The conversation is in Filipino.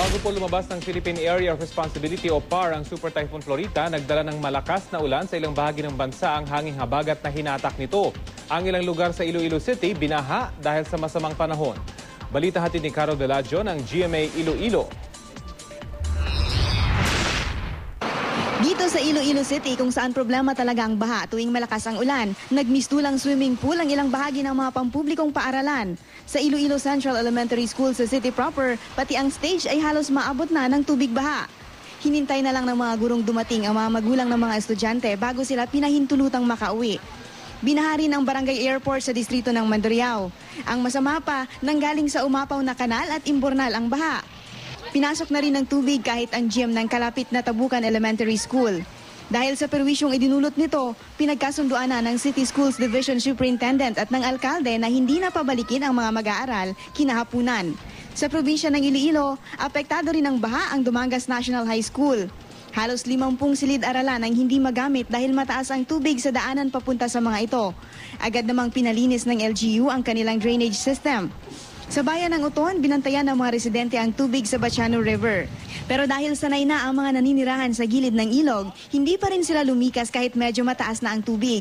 Bago po lumabas ng Philippine Area of Responsibility o PAR ang Super Typhoon Florita, nagdala ng malakas na ulan sa ilang bahagi ng bansa ang hanging habagat na hinatak nito. Ang ilang lugar sa Iloilo City binaha dahil sa masamang panahon. Balita hatid ni Caro Deladio ng GMA Iloilo. Dito sa Iloilo City kung saan problema talaga ang baha tuwing malakas ang ulan, nagmistulang swimming pool ang ilang bahagi ng mga pampublikong paaralan. Sa Iloilo Central Elementary School sa city proper, pati ang stage ay halos maabot na ng tubig baha. Hinintay na lang ng mga gurong dumating ang mga magulang ng mga estudyante bago sila pinahintulutang makauwi. Binahari ng Barangay Airport sa distrito ng Mandurriao. Ang masama pa, nanggaling sa umapaw na kanal at imbornal ang baha. Pinasok na rin ng tubig kahit ang gym ng kalapit na Tabukan Elementary School. Dahil sa perwisyong idinulot nito, pinagkasunduan na ng City Schools Division Superintendent at ng alkalde na hindi na pabalikin ang mga mag-aaral kinahapunan. Sa probinsya ng Iloilo, apektado rin ng baha ang Dumangas National High School. Halos 50 silid-aralan ang hindi magamit dahil mataas ang tubig sa daanan papunta sa mga ito. Agad namang pinalinis ng LGU ang kanilang drainage system. Sa bayan ng Uton, binantayan ng mga residente ang tubig sa Bachano River. Pero dahil sanay na ang mga naninirahan sa gilid ng ilog, hindi pa rin sila lumikas kahit medyo mataas na ang tubig.